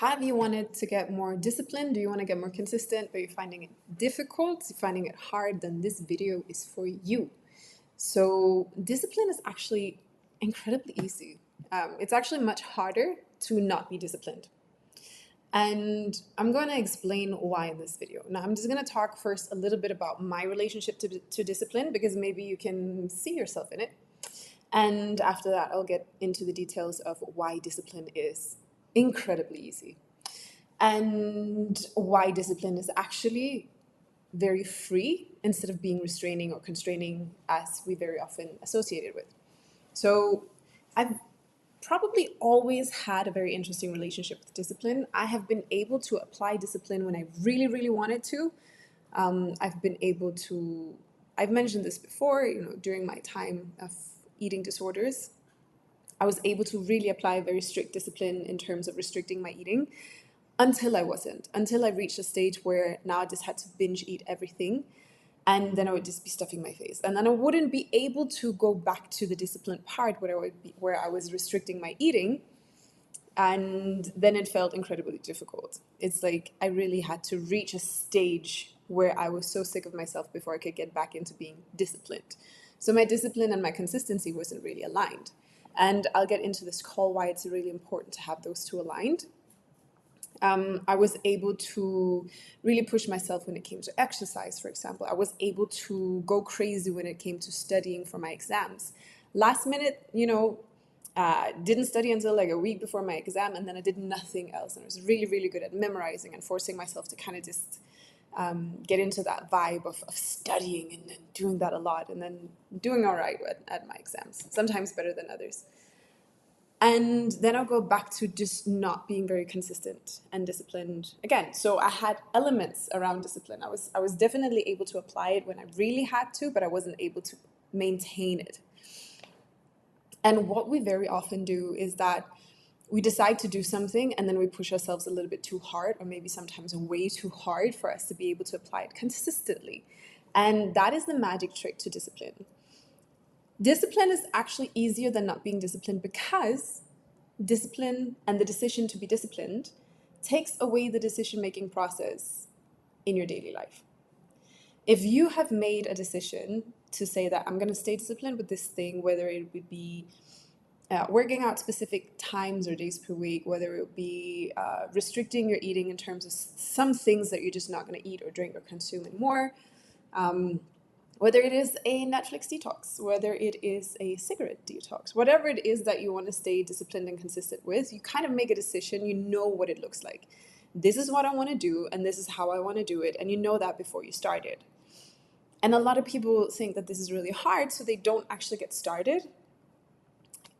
Have you wanted to get more disciplined? Do you want to get more consistent, but you're finding it difficult? You're finding it hard? Then this video is for you. So discipline is actually incredibly easy. It's actually much harder to not be disciplined. And I'm going to explain why in this video. Now, I'm just going to talk first a little bit about my relationship to discipline, because maybe you can see yourself in it. And after that, I'll get into the details of why discipline is incredibly easy and why discipline is actually very free instead of being restraining or constraining as we very often associate it with. So I've probably always had a very interesting relationship with discipline. I have been able to apply discipline when I really, really wanted to. I've been able to, I've mentioned this before, during my time of eating disorders, I was able to really apply very strict discipline in terms of restricting my eating until I reached a stage where now I just had to binge eat everything. And then I would just be stuffing my face. And then I wouldn't be able to go back to the discipline part where I was restricting my eating. And then it felt incredibly difficult. It's like I really had to reach a stage where I was so sick of myself before I could get back into being disciplined. So my discipline and my consistency wasn't really aligned. And I'll get into this call why it's really important to have those two aligned. I was able to really push myself when it came to exercise, for example. I was able to go crazy when it came to studying for my exams. Last minute, didn't study until like a week before my exam, and then I did nothing else. And I was really, really good at memorizing and forcing myself to kind of just get into that vibe of studying and doing that a lot, and then doing all right at my exams, sometimes better than others. And then I'll go back to just not being very consistent and disciplined again. So I had elements around discipline. I was definitely able to apply it when I really had to, but I wasn't able to maintain it. And what we very often do is that we decide to do something and then we push ourselves a little bit too hard, or maybe sometimes way too hard for us to be able to apply it consistently. And that is the magic trick to discipline. Discipline is actually easier than not being disciplined, because discipline and the decision to be disciplined takes away the decision-making process in your daily life. If you have made a decision to say that I'm going to stay disciplined with this thing, whether it would be working out specific times or days per week, whether it would be restricting your eating in terms of some things that you're just not going to eat or drink or consume anymore, whether it is a Netflix detox, whether it is a cigarette detox, whatever it is that you want to stay disciplined and consistent with, you kind of make a decision, you know what it looks like. This is what I want to do, and this is how I want to do it, and you know that before you started. And a lot of people think that this is really hard, so they don't actually get started.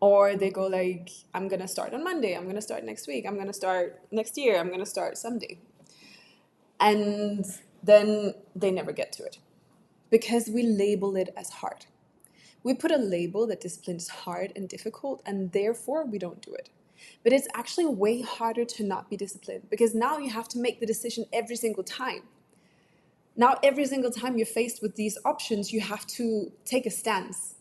Or they go like, I'm going to start on Monday, I'm going to start next week, I'm going to start next year, I'm going to start someday. And then they never get to it, because we label it as hard. We put a label that discipline is hard and difficult, and therefore we don't do it. But it's actually way harder to not be disciplined, because now you have to make the decision every single time. Now, every single time you're faced with these options, you have to take a stance.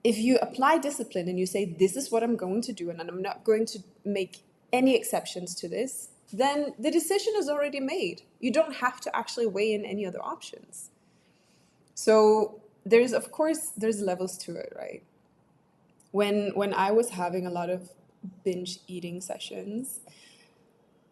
If you apply discipline and you say, this is what I'm going to do, and I'm not going to make any exceptions to this, then the decision is already made. You don't have to actually weigh in any other options. So there's levels to it, right? When I was having a lot of binge eating sessions,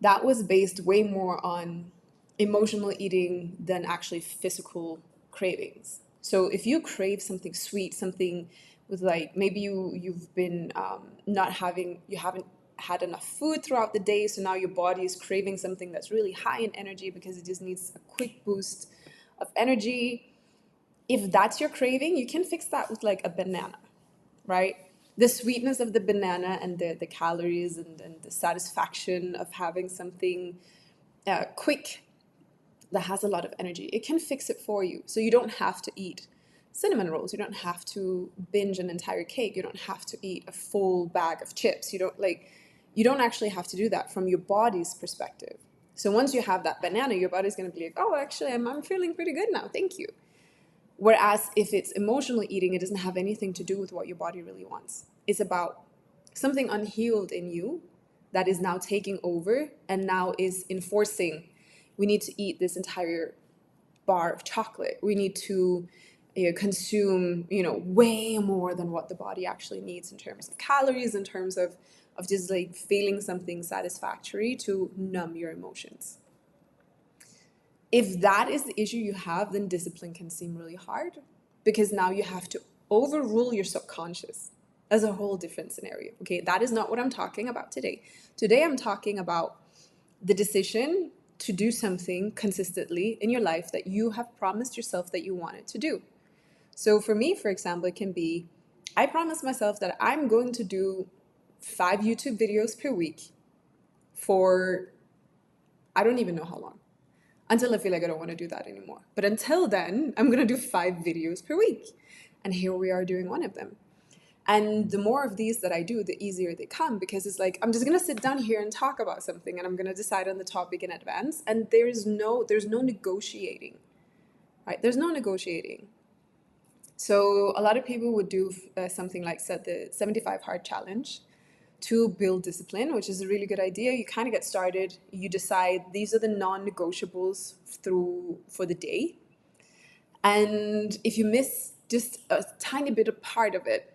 that was based way more on emotional eating than actually physical cravings. So if you crave something sweet, something with like, maybe you've been you haven't had enough food throughout the day, so now your body is craving something that's really high in energy because it just needs a quick boost of energy. If that's your craving, you can fix that with like a banana, right? The sweetness of the banana and the calories and the satisfaction of having something quick that has a lot of energy, it can fix it for you. So you don't have to eat cinnamon rolls. You don't have to binge an entire cake. You don't have to eat a full bag of chips. You don't actually have to do that from your body's perspective. So once you have that banana, your body's going to be like, oh, actually, I'm feeling pretty good now. Thank you. Whereas if it's emotional eating, it doesn't have anything to do with what your body really wants. It's about something unhealed in you that is now taking over and now is enforcing we need to eat this entire bar of chocolate. We need to consume, way more than what the body actually needs in terms of calories, in terms of just like feeling something satisfactory to numb your emotions. If that is the issue you have, then discipline can seem really hard because now you have to overrule your subconscious as a whole different scenario. Okay, that is not what I'm talking about today. Today I'm talking about the decision to do something consistently in your life that you have promised yourself that you wanted to do. So for me, for example, it can be, I promised myself that I'm going to do 5 YouTube videos per week for, I don't even know how long, until I feel like I don't want to do that anymore. But until then, I'm going to do 5 videos per week. And here we are doing one of them. And the more of these that I do, the easier they come, because it's like, I'm just going to sit down here and talk about something and I'm going to decide on the topic in advance. And there's no negotiating, right? There's no negotiating. So a lot of people would do something like set the 75 hard challenge to build discipline, which is a really good idea. You kind of get started. You decide these are the non-negotiables for the day. And if you miss just a tiny bit of part of it,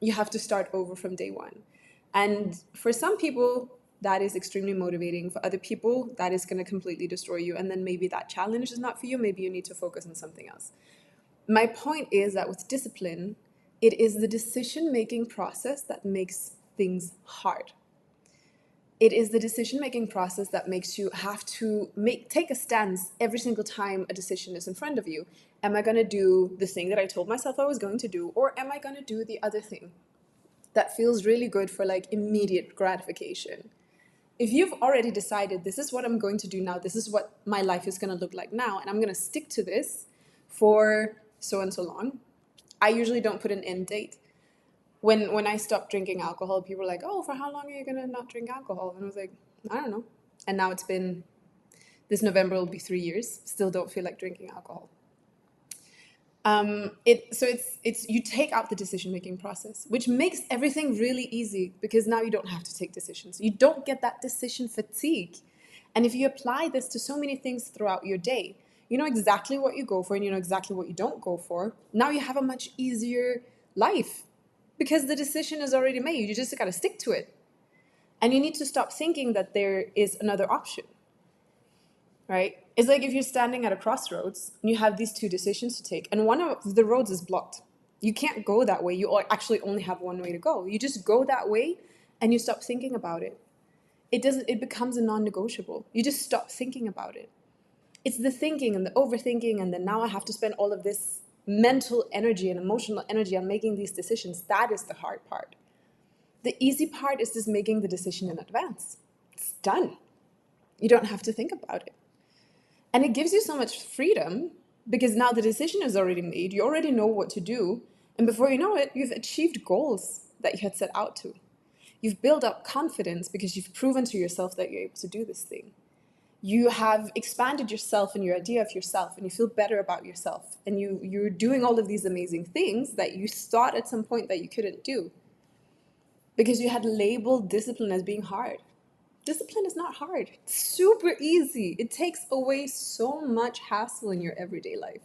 you have to start over from day one. And for some people, that is extremely motivating. For other people, that is going to completely destroy you. And then maybe that challenge is not for you. Maybe you need to focus on something else. My point is that with discipline, it is the decision-making process that makes things hard. It is the decision-making process that makes you have to take a stance every single time a decision is in front of you. Am I going to do the thing that I told myself I was going to do, or am I going to do the other thing that feels really good for like immediate gratification? If you've already decided this is what I'm going to do now, this is what my life is going to look like now, and I'm going to stick to this for so and so long, I usually don't put an end date. When I stopped drinking alcohol, people were like, oh, for how long are you going to not drink alcohol? And I was like, I don't know. And now this November will be 3 years. Still don't feel like drinking alcohol. It's you take out the decision-making process, which makes everything really easy because now you don't have to take decisions. You don't get that decision fatigue. And if you apply this to so many things throughout your day, you know exactly what you go for and you know exactly what you don't go for. Now you have a much easier life because the decision is already made. You just got to stick to it. And you need to stop thinking that there is another option, right? It's like if you're standing at a crossroads and you have these 2 decisions to take and one of the roads is blocked. You can't go that way. You actually only have one way to go. You just go that way and you stop thinking about it. It becomes a non-negotiable. You just stop thinking about it. It's the thinking and the overthinking and then now I have to spend all of this mental energy and emotional energy on making these decisions. That is the hard part. The easy part is just making the decision in advance. It's done. You don't have to think about it. And it gives you so much freedom because now the decision is already made. You already know what to do. And before you know it, you've achieved goals that you had set out to. You've built up confidence because you've proven to yourself that you're able to do this thing. You have expanded yourself and your idea of yourself and you feel better about yourself. And you're doing all of these amazing things that you thought at some point that you couldn't do because you had labeled discipline as being hard. Discipline is not hard. It's super easy. It takes away so much hassle in your everyday life.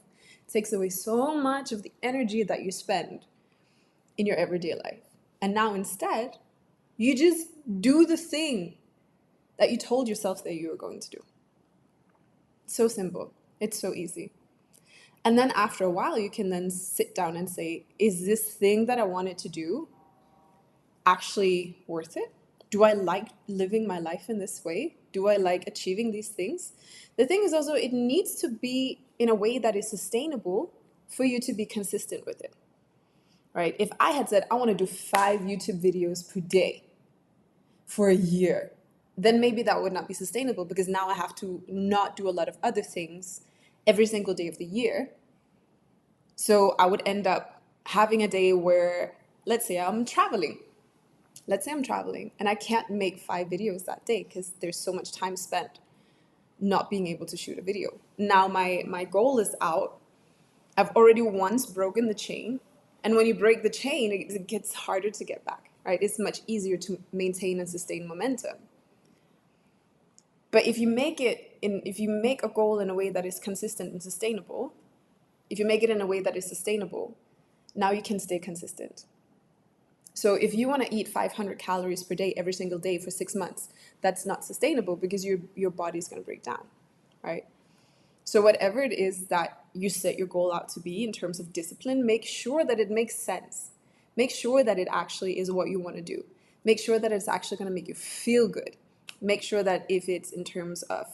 It takes away so much of the energy that you spend in your everyday life. And now instead, you just do the thing that you told yourself that you were going to do. It's so simple. It's so easy. And then after a while, you can then sit down and say, is this thing that I wanted to do actually worth it? Do I like living my life in this way? Do I like achieving these things? The thing is also, it needs to be in a way that is sustainable for you to be consistent with it, right? If I had said, I want to do 5 YouTube videos per day for a year, then maybe that would not be sustainable because now I have to not do a lot of other things every single day of the year. So I would end up having a day where, let's say I'm traveling and I can't make 5 videos that day because there's so much time spent not being able to shoot a video. Now my goal is out. I've already once broken the chain. And when you break the chain, it gets harder to get back, right? It's much easier to maintain and sustain momentum. But if you make a goal in a way that is consistent and sustainable, if you make it in a way that is sustainable, now you can stay consistent. So if you want to eat 500 calories per day every single day for 6 months, that's not sustainable because your body's going to break down, right? So whatever it is that you set your goal out to be in terms of discipline, make sure that it makes sense. Make sure that it actually is what you want to do. Make sure that it's actually going to make you feel good. Make sure that if it's in terms of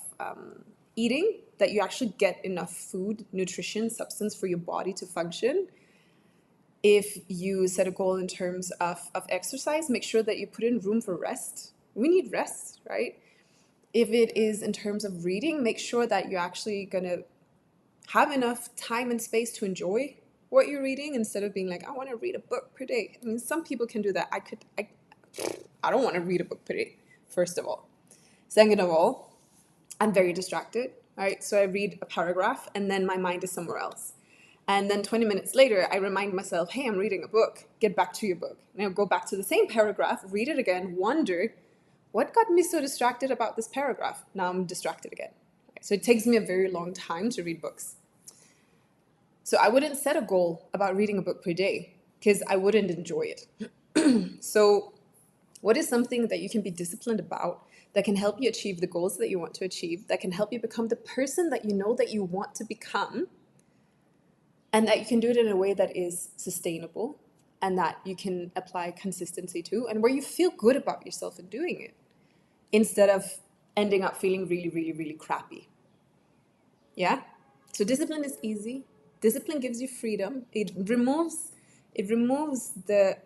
eating, that you actually get enough food, nutrition, substance for your body to function. If you set a goal in terms of exercise, make sure that you put in room for rest. We need rest, right? If it is in terms of reading, make sure that you're actually going to have enough time and space to enjoy what you're reading instead of being like, I want to read a book per day. I mean, some people can do that. I don't want to read a book per day, first of all. Second of all, I'm very distracted, right? So I read a paragraph and then my mind is somewhere else. And then 20 minutes later, I remind myself, hey, I'm reading a book. Get back to your book. And I'll go back to the same paragraph, read it again, wonder, what got me so distracted about this paragraph? Now I'm distracted again. So it takes me a very long time to read books. So I wouldn't set a goal about reading a book per day because I wouldn't enjoy it. So what is something that you can be disciplined about that can help you achieve the goals that you want to achieve, that can help you become the person that you know that you want to become, and that you can do it in a way that is sustainable and that you can apply consistency to, and where you feel good about yourself in doing it instead of ending up feeling really, really, really crappy. Yeah? So discipline is easy. Discipline gives you freedom. It removes the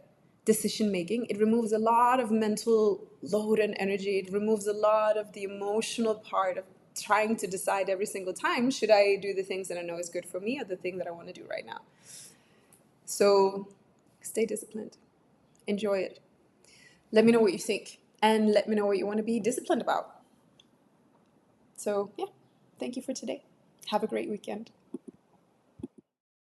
decision making. It removes a lot of mental load and energy. It removes a lot of the emotional part of trying to decide every single time, should I do the things that I know is good for me or the thing that I want to do right now? So stay disciplined. Enjoy it. Let me know what you think and let me know what you want to be disciplined about. So yeah, thank you for today. Have a great weekend.